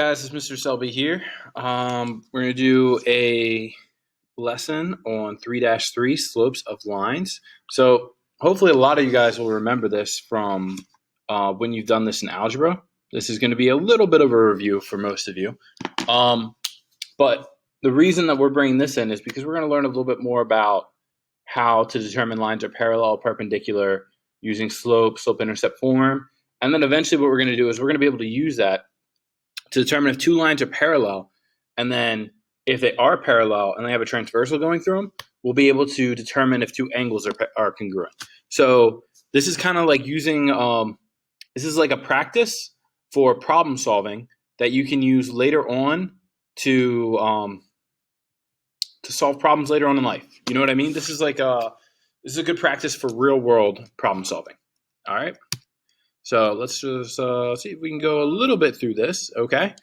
Guys, it's Mr. Selby here. We're going to do a lesson on 3-3 slopes of lines. So hopefully a lot of you guys will remember this from when you've done this in algebra. This is going to be a little bit of a review for most of you. But the reason that we're bringing this in is because we're going to learn a little bit more about how to determine lines are parallel, perpendicular, using slope-intercept form. And then eventually what we're going to do is we're going to be able to use that to determine if two lines are parallel, and then if they are parallel and they have a transversal going through them, we'll be able to determine if two angles are congruent. So this is kind of like using, this is like a practice for problem solving that you can use later on to solve problems later on in life. You know what I mean? This is like this is a good practice for real world problem solving. All right. So let's just see if we can go a little bit through this, okay?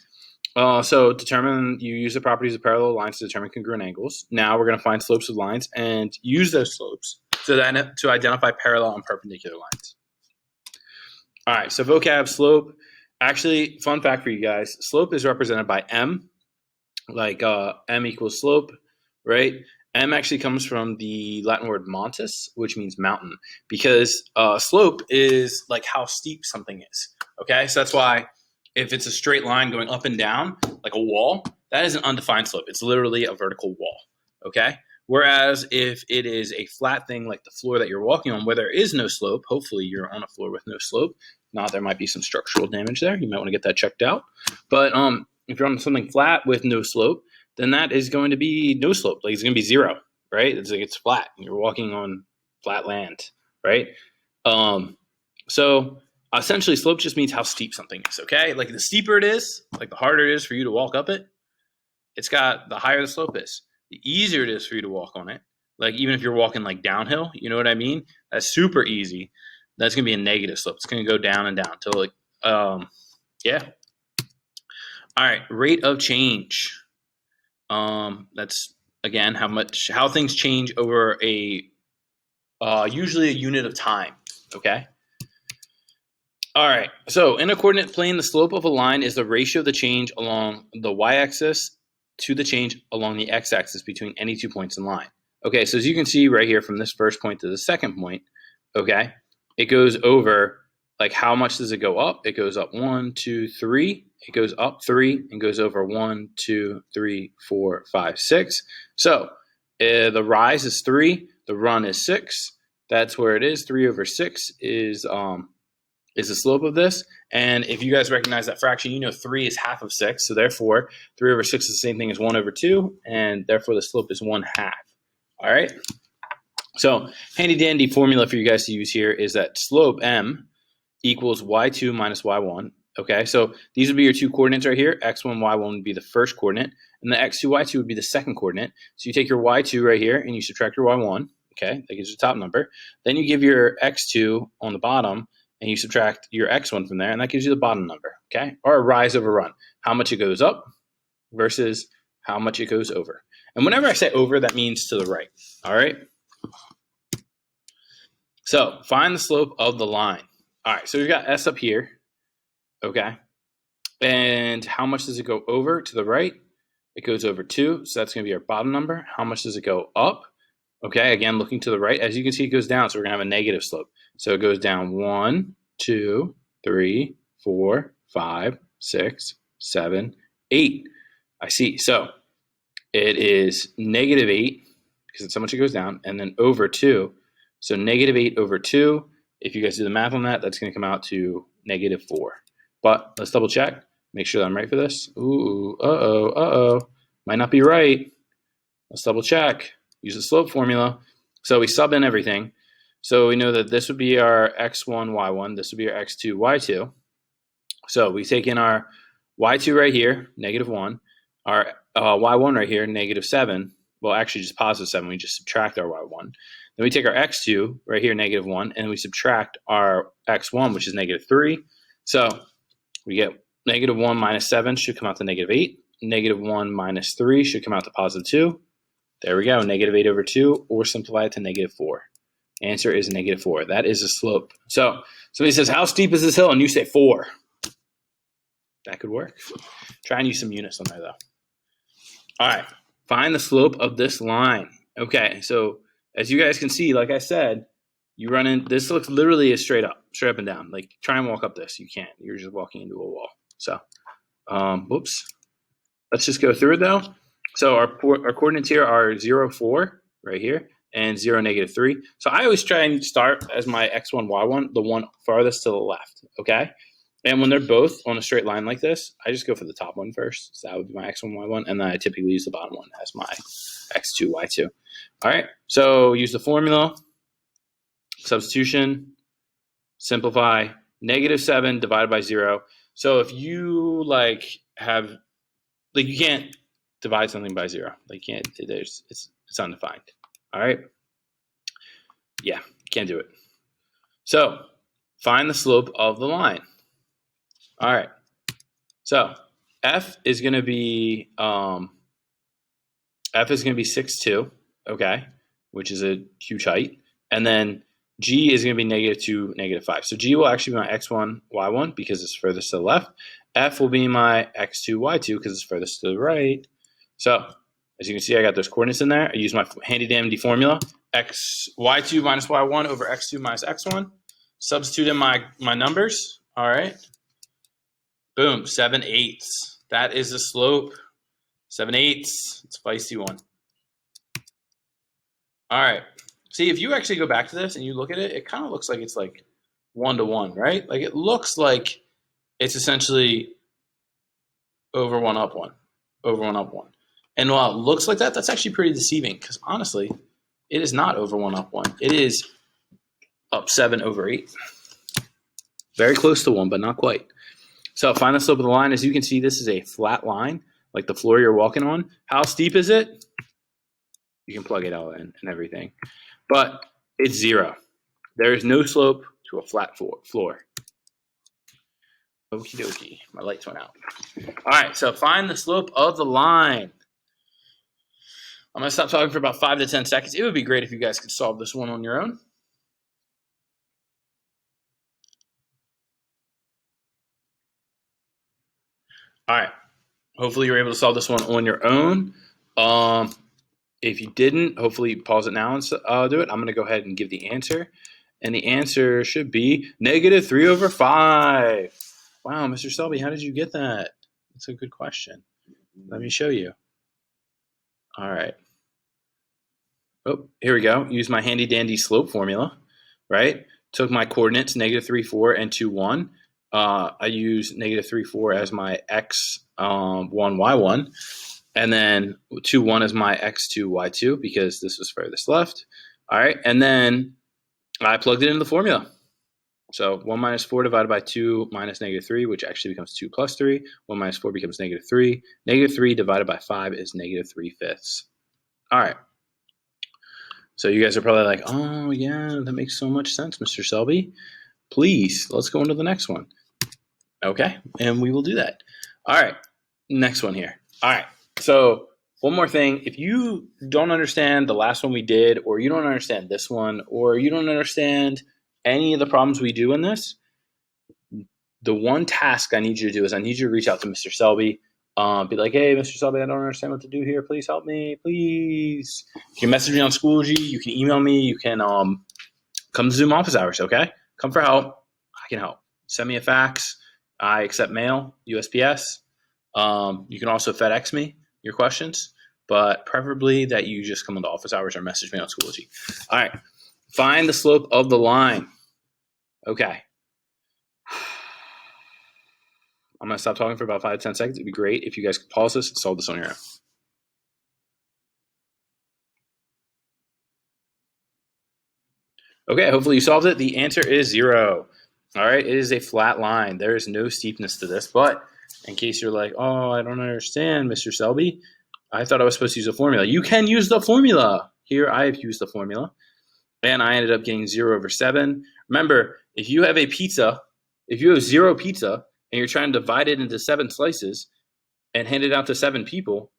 So you use the properties of parallel lines to determine congruent angles. Now we're going to find slopes of lines and use those slopes to identify parallel and perpendicular lines. All right, so vocab slope. Actually, fun fact for you guys, slope is represented by M, like M equals slope, right? M actually comes from the Latin word montus, which means mountain, because slope is like how steep something is, okay? So that's why if it's a straight line going up and down, like a wall, that is an undefined slope. It's literally a vertical wall, okay? Whereas if it is a flat thing like the floor that you're walking on where there is no slope, hopefully you're on a floor with no slope. Not there might be some structural damage there. You might want to get that checked out. But if you're on something flat with no slope, then that is going to be no slope. Like it's going to be zero, right? It's like it's flat. You're walking on flat land, right? So essentially, slope just means how steep something is, okay? Like the steeper it is, like the harder it is for you to walk up it, the higher the slope is. The easier it is for you to walk on it. Like even if you're walking like downhill, you know what I mean? That's super easy. That's going to be a negative slope. It's going to go down and down until like, yeah. All right, rate of change. That's again how things change over usually a unit of time. Okay. All right. So in a coordinate plane, the slope of a line is the ratio of the change along the y-axis to the change along the x-axis between any 2 points in line. Okay. So as you can see right here from this first point to the second point, okay, it goes over like how much does it go up? It goes up 1, 2, 3. It goes up 3 and goes over 1, 2, 3, 4, 5, 6. So the rise is 3. The run is 6. That's where it is. 3 over 6 is the slope of this. And if you guys recognize that fraction, you know 3 is half of 6. So therefore, 3 over 6 is the same thing as 1 over 2. And therefore, the slope is 1/2. All right. So handy dandy formula for you guys to use here is that slope M equals y2 minus y1. Okay, so these would be your two coordinates right here. X1, y1 would be the first coordinate, and the x2, y2 would be the second coordinate. So you take your y2 right here, and you subtract your y1. Okay, that gives you the top number. Then you give your x2 on the bottom, and you subtract your x1 from there, and that gives you the bottom number. Okay, or a rise over run. How much it goes up versus how much it goes over. And whenever I say over, that means to the right. All right. So find the slope of the line. All right, so we've got S up here, okay? And how much does it go over to the right? It goes over 2, so that's going to be our bottom number. How much does it go up? Okay, again, looking to the right. As you can see, it goes down, so we're going to have a negative slope. So it goes down 1, 2, 3, 4, 5, 6, 7, 8. I see. So it is negative 8, because it's how much it goes down, and then over 2. So negative 8 over 2. If you guys do the math on that, that's going to come out to negative 4. But let's double check. Make sure that I'm right for this. Ooh, uh-oh. Might not be right. Let's double check. Use the slope formula. So we sub in everything. So we know that this would be our x1, y1. This would be our x2, y2. So we take in our y2 right here, negative 1. Our y1 right here, negative 7. Well, actually just positive 7. We just subtract our y1. Then we take our x2 right here, negative 1, and we subtract our x1, which is negative 3. So we get negative 1 minus 7 should come out to negative 8. Negative 1 minus 3 should come out to positive 2. There we go, negative 8 over 2, or simplify it to negative 4. Answer is negative 4. That is a slope. So somebody says, how steep is this hill? And you say 4. That could work. Try and use some units on there, though. All right. Find the slope of this line. Okay, so as you guys can see, like I said, you run in. This looks literally as straight up and down. Like, try and walk up this. You can't. You're just walking into a wall. So, whoops. Let's just go through it, though. So our coordinates here are 0, 4 right here, and 0, -3. So I always try and start as my x1, y1, the one farthest to the left, okay? And when they're both on a straight line like this, I just go for the top one first. So that would be my x1, y1, and then I typically use the bottom one as my x2, y2. All right, so use the formula, substitution, simplify, -7 divided by 0. So if you you can't divide something by 0. Like, it's undefined. All right. Yeah, can't do it. So find the slope of the line. All right. So F is going to be 6'2", okay, which is a huge height, and then G is going to be -2, -5. So G will actually be my x1, y1 because it's furthest to the left. F will be my x2, y2 because it's furthest to the right. So as you can see, I got those coordinates in there. I use my handy-dandy formula, y2 minus y1 over x2 minus x1. Substitute in my numbers. All right. Boom, 7/8. That is the slope. 7/8. It's a feisty one. All right. See, if you actually go back to this and you look at it, it kind of looks like it's like 1-to-1, right? Like, it looks like it's essentially over 1 up 1, over 1 up 1. And while it looks like that, that's actually pretty deceiving because honestly, it is not over 1 up 1. It is up 7/8. Very close to 1, but not quite. So find the slope of the line. As you can see, this is a flat line, like the floor you're walking on. How steep is it? You can plug it out and everything. But it's 0. There is no slope to a flat floor. Okie dokie. My lights went out. All right, so find the slope of the line. I'm going to stop talking for about 5 to 10 seconds. It would be great if you guys could solve this one on your own. All right. Hopefully you're able to solve this one on your own. If you didn't, hopefully pause it now and do it. I'm going to go ahead and give the answer. And the answer should be -3/5. Wow, Mr. Selby, how did you get that? That's a good question. Let me show you. All right. Oh, here we go. Use my handy-dandy slope formula, right? Took my coordinates, -3, 4, and 2, 1. I use -3, 4 as my x1, y1. And then 2, 1 is my x2, y2 because this was furthest left. All right. And then I plugged it into the formula. So 1 minus 4 divided by 2 minus -3, which actually becomes 2 plus 3. 1 minus 4 becomes -3. -3 divided by 5 is -3/5. All right. So you guys are probably like, oh, yeah, that makes so much sense, Mr. Selby. Please, let's go into the next one. Okay, and we will do that. All right, next one here. All right, so one more thing. If you don't understand the last one we did, or you don't understand this one, or you don't understand any of the problems we do in this, the one task I need you to do is I need you to reach out to Mr. Selby. Be like, hey, Mr. Selby, I don't understand what to do here. Please help me, please. You can message me on Schoology. You can email me. You can come to Zoom office hours, okay? Come for help. I can help. Send me a fax. I accept mail, USPS. You can also FedEx me your questions, but preferably that you just come into office hours or message me on Schoology. All right. Find the slope of the line. Okay. I'm going to stop talking for about 5 to 10 seconds. It'd be great if you guys could pause this and solve this on your own. Okay, hopefully you solved it. The answer is 0. All right, it is a flat line. There is no steepness to this, but in case you're like, oh, I don't understand, Mr. Selby, I thought I was supposed to use a formula. You can use the formula. Here, I have used the formula, and I ended up getting 0/7. Remember, if you have a pizza, if you have 0 pizza, and you're trying to divide it into 7 slices and hand it out to 7 people,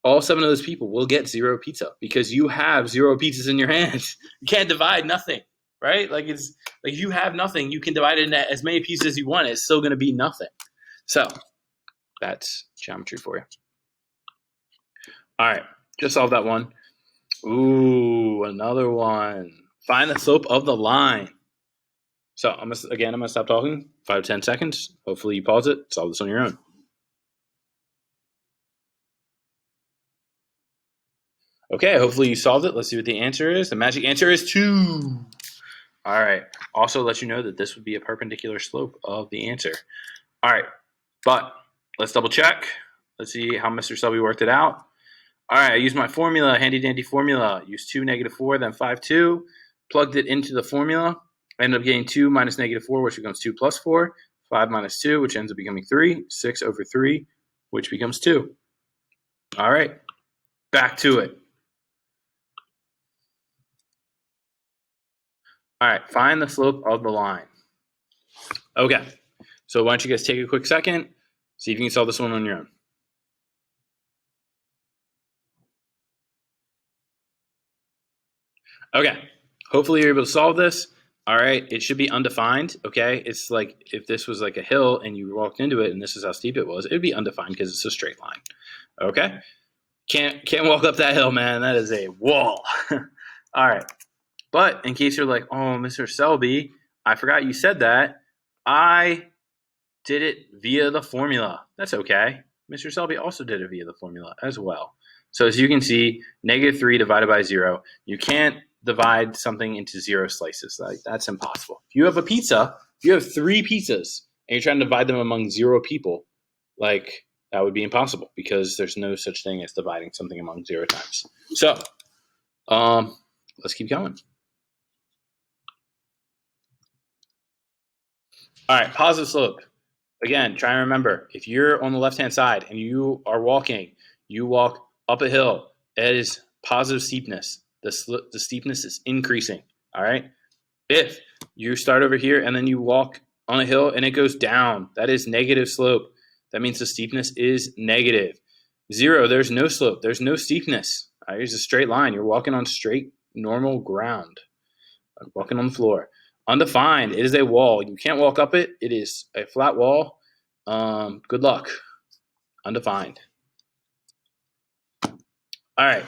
all 7 of those people will get 0 pizza because you have 0 pizzas in your hands. You can't divide nothing, right? Like, it's like you have nothing. You can divide it into as many pieces as you want. It's still going to be nothing. So That's geometry for you. All right, just solved that one. Ooh, another one. Find the slope of the line. So I'm gonna stop talking. 5 to 10 seconds. Hopefully you pause it. Solve this on your own. Okay, hopefully you solved it. Let's see what the answer is. The magic answer is 2. All right. Also let you know that this would be a perpendicular slope of the answer. All right, but let's double check. Let's see how Mr. Selby worked it out. All right, I used my formula, handy dandy formula. Used 2, -4, then 5, 2. Plugged it into the formula. Ended up getting 2 minus -4, which becomes 2 plus 4. 5 minus 2, which ends up becoming 3. 6 over 3, which becomes 2. All right, back to it. All right, find the slope of the line. Okay, so why don't you guys take a quick second, see if you can solve this one on your own. Okay, hopefully you're able to solve this. All right, it should be undefined, okay? It's like if this was like a hill and you walked into it and this is how steep it was, it would be undefined because it's a straight line, okay? Can't walk up that hill, man. That is a wall. All right, but in case you're like, oh, Mr. Selby, I forgot you said that. I did it via the formula. That's okay. Mr. Selby also did it via the formula as well. So as you can see, -3 divided by 0. You can't divide something into 0 slices. Like, that's impossible. If you have a pizza, if you have 3 pizzas and you're trying to divide them among 0 people, like that would be impossible because there's no such thing as dividing something among 0 times. So let's keep going. All right, positive slope. Again, try and remember, if you're on the left-hand side and you are walking, you walk up a hill, it is positive steepness. The steepness is increasing, all right? If you start over here and then you walk on a hill and it goes down, that is negative slope. That means the steepness is negative. 0, there's no slope. There's no steepness. Here's a straight line. You're walking on straight, normal ground, walking on the floor. Undefined, it is a wall. You can't walk up it. It is a flat wall. Good luck. Undefined. All right.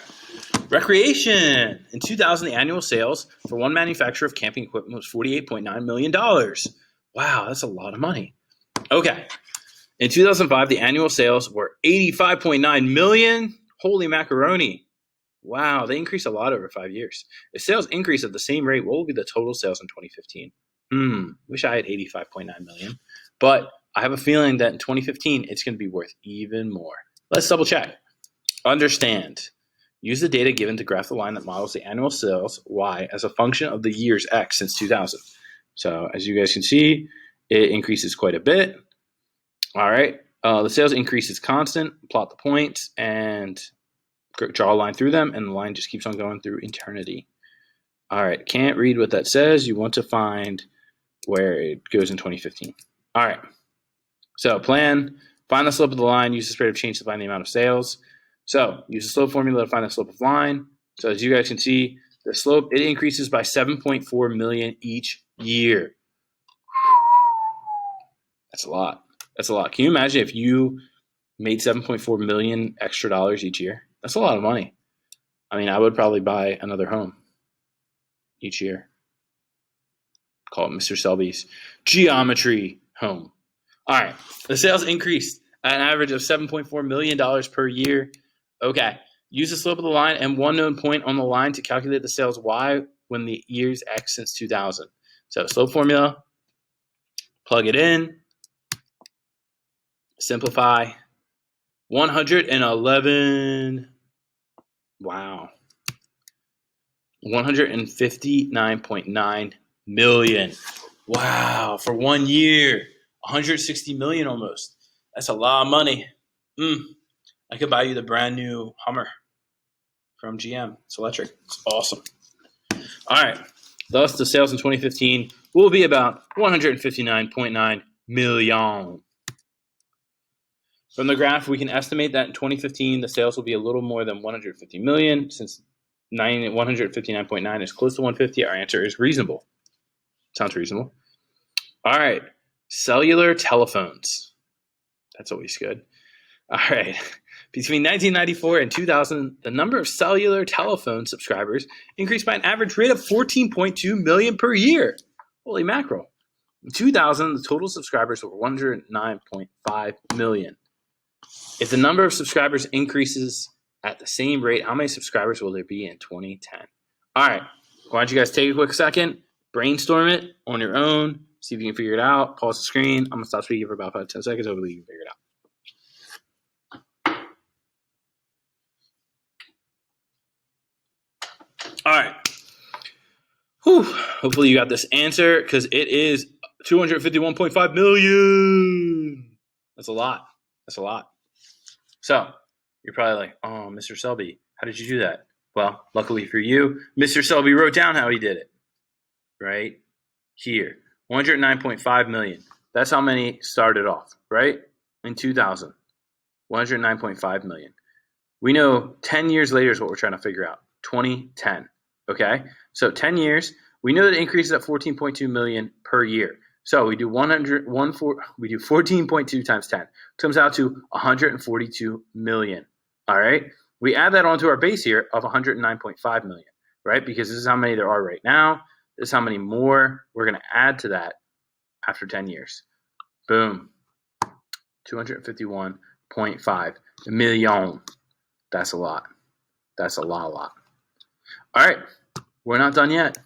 Recreation. In 2000, the annual sales for one manufacturer of camping equipment was $48.9 million. Wow, that's a lot of money. Okay. In 2005, the annual sales were $85.9 million. Holy macaroni. Wow, they increased a lot over 5 years. If sales increase at the same rate, what will be the total sales in 2015? Wish I had 85.9 million. But I have a feeling that in 2015, it's going to be worth even more. Let's double check. Understand. Use the data given to graph the line that models the annual sales Y as a function of the years X since 2000. So as you guys can see, it increases quite a bit. All right. The sales increase is constant. Plot the points and draw a line through them, and the line just keeps on going through eternity. All right. Can't read what that says. You want to find where it goes in 2015. All right. So plan, find the slope of the line, use the rate of change to find the amount of sales. So use the slope formula to find the slope of line. So as you guys can see, the slope, it increases by 7.4 million each year. That's a lot. That's a lot. Can you imagine if you made 7.4 million extra dollars each year? That's a lot of money. I mean, I would probably buy another home each year. Call it Mr. Selby's geometry home. All right. The sales increased at an average of $7.4 million per year. Okay. Use the slope of the line and one known point on the line to calculate the sales Y when the years X since 2000. So slope formula, plug it in, simplify. 111. Wow. 159.9 million. Wow. For 1 year. 160 million almost. That's a lot of money. I could buy you the brand new Hummer from GM. It's electric. It's awesome. All right. Thus, the sales in 2015 will be about 159.9 million. From the graph, we can estimate that in 2015, the sales will be a little more than 150 million. Since 159.9 is close to 150, our answer is reasonable. Sounds reasonable. All right. Cellular telephones. That's always good. All right. Between 1994 and 2000, the number of cellular telephone subscribers increased by an average rate of 14.2 million per year. Holy mackerel. In 2000, the total subscribers were 109.5 million. If the number of subscribers increases at the same rate, how many subscribers will there be in 2010? All right. Why don't you guys take a quick second, brainstorm it on your own, see if you can figure it out, pause the screen. I'm going to stop speaking for about 5 to 10 seconds. Hopefully you can figure it out. All right. Whew. Hopefully you got this answer because it is 251.5 million. That's a lot. That's a lot. So you're probably like, oh, Mr. Selby, how did you do that? Well, luckily for you, Mr. Selby wrote down how he did it. Right here. 109.5 million. That's how many started off, right? In 2000. 109.5 million. We know 10 years later is what we're trying to figure out. 2010. Okay? So 10 years, we know that it increases at 14.2 million per year. So we do 14.2 times 10. Comes out to 142 million. All right? We add that onto our base here of 109.5 million, right? Because this is how many there are right now. This is how many more we're going to add to that after 10 years. Boom. 251.5 million. That's a lot. That's a lot. All right. We're not done yet.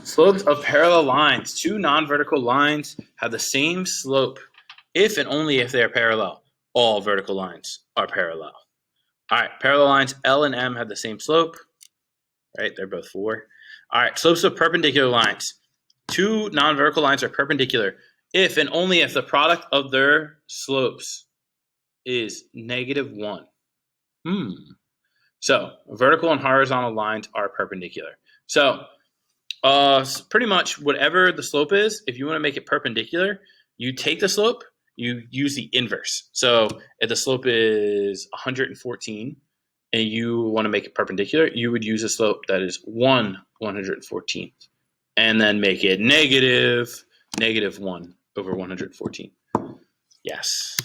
Slopes of parallel lines. Two non-vertical lines have the same slope if and only if they are parallel. All vertical lines are parallel. All right. Parallel lines L and M have the same slope. Right? They're both 4. All right. Slopes of perpendicular lines. Two non-vertical lines are perpendicular if and only if the product of their slopes is -1. So vertical and horizontal lines are perpendicular. So pretty much whatever the slope is, if you want to make it perpendicular, you take the slope, you use the inverse. So if the slope is 114 and you want to make it perpendicular, you would use a slope that is 1/114th and then make it -1/114. Yes.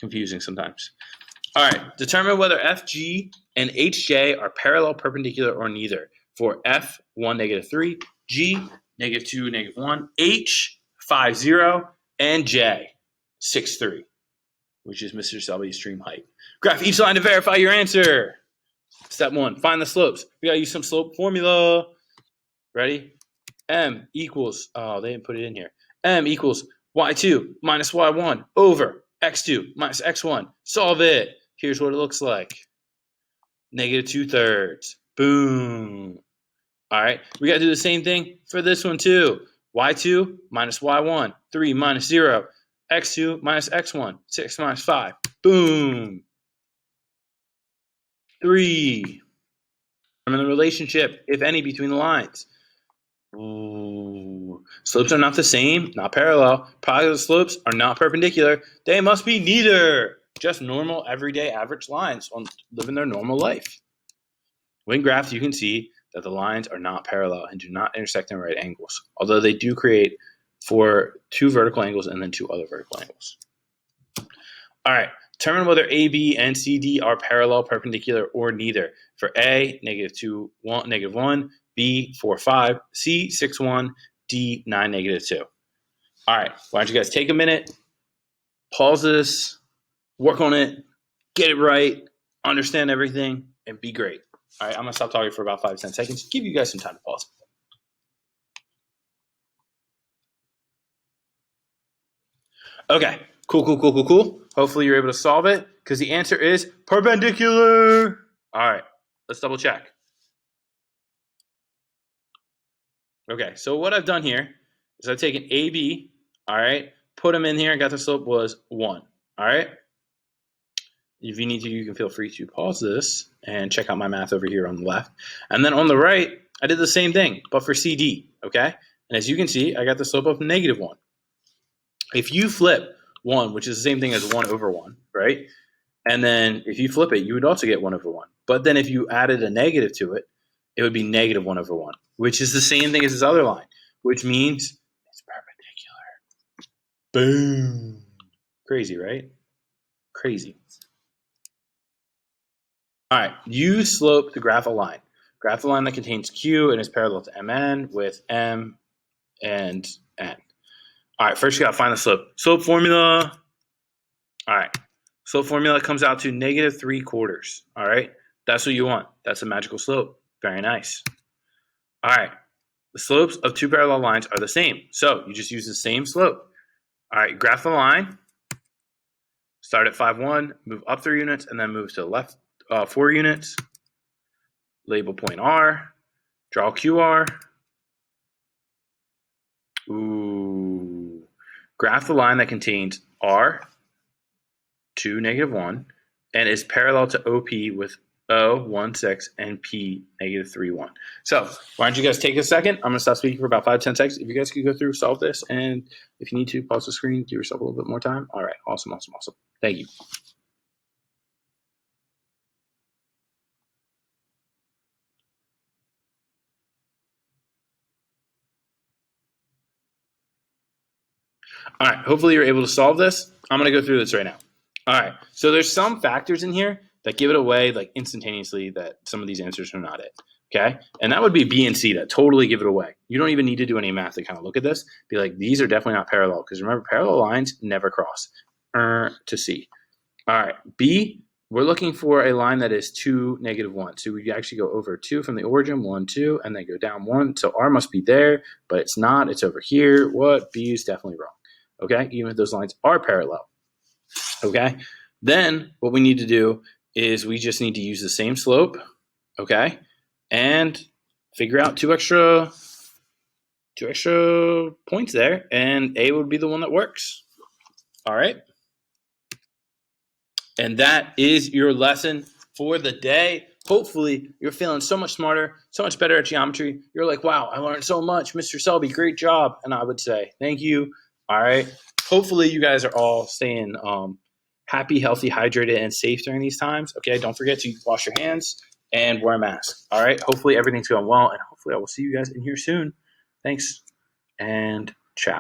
Confusing sometimes. All right. Determine whether FG and HJ are parallel, perpendicular, or neither. For F, 1, -3, G, -2, -1, H, 5, 0, and J, 6, 3, which is Mr. Selby's extreme height. Graph each line to verify your answer. Step 1, find the slopes. We got to use some slope formula. Ready? M equals, oh, they didn't put it in here. M equals y2 minus y1 over x2 minus x1. Solve it. Here's what it looks like. -2/3. Boom. All right. We got to do the same thing for this one too. Y2 minus y1. 3 minus 0. X2 minus x1. 6 minus 5. Boom. 3. Determine the relationship, if any, between the lines. Ooh. Slopes are not the same, not parallel. Product of the slopes are not perpendicular. They must be neither. Just normal, everyday, average lines living their normal life. When graphed, you can see that the lines are not parallel and do not intersect in right angles, although they do create for 2 vertical angles and then 2 other vertical angles. All right. Determine whether A, B, and C, D are parallel, perpendicular, or neither. For A, -2, -1, B, 4, 5, C, 6, 1, D, 9, -2. All right. Why don't you guys take a minute, pause this, work on it, get it right, understand everything, and be great. All right. I'm going to stop talking for about 5 to 10 seconds. Give you guys some time to pause. Okay. Cool. Hopefully you're able to solve it because the answer is perpendicular. All right. Let's double check. Okay, so what I've done here is I've taken AB, all right, put them in here and got the slope was 1, all right? If you need to, you can feel free to pause this and check out my math over here on the left. And then on the right, I did the same thing, but for CD, okay? And as you can see, I got the slope of -1. If you flip 1, which is the same thing as 1/1, right? And then if you flip it, you would also get 1/1. But then if you added a negative to it, it would be -1/1, which is the same thing as this other line, which means it's perpendicular. Boom. Crazy, right? Crazy. All right, use slope to graph a line. Graph a line that contains Q and is parallel to MN with M and N. All right, first you gotta find the slope. Slope formula. All right, slope formula comes out to -3/4. All right, that's what you want. That's a magical slope. Very nice. All right, the slopes of two parallel lines are the same. So you just use the same slope. All right, graph the line. Start at 5, 1, move up 3 units, and then move to the left 4 units. Label point R. Draw QR. Ooh. Graph the line that contains R, 2, -1, and is parallel to OP with O, 1, 6, and P, -3, 1. So why don't you guys take a second? I'm going to stop speaking for about 5, 10 seconds. If you guys could go through, solve this, and if you need to, pause the screen, give yourself a little bit more time. All right. Awesome, awesome, awesome. Thank you. All right, hopefully you're able to solve this. I'm going to go through this right now. All right, so there's some factors in here that give it away like instantaneously that some of these answers are not it. Okay, and that would be B and C that totally give it away. You don't even need to do any math to kind of look at this. Be like, these are definitely not parallel because remember, parallel lines never cross. To C. All right, B, we're looking for a line that is 2, -1. So we actually go over 2 from the origin, 1, 2, and then go down 1. So R must be there, but it's not. It's over here. What? B is definitely wrong. Okay, even if those lines are parallel. Okay, then what we need to do is we just need to use the same slope, okay, and figure out two extra points there, and A would be the one that works. All right, and that is your lesson for the day. Hopefully you're feeling so much smarter, so much better at geometry. You're like, wow, I learned so much, Mr. Selby, great job. And I would say thank you. All right, hopefully you guys are all staying happy, healthy, hydrated, and safe during these times. Okay, don't forget to wash your hands and wear a mask. All right, hopefully everything's going well, and hopefully I will see you guys in here soon. Thanks, and ciao.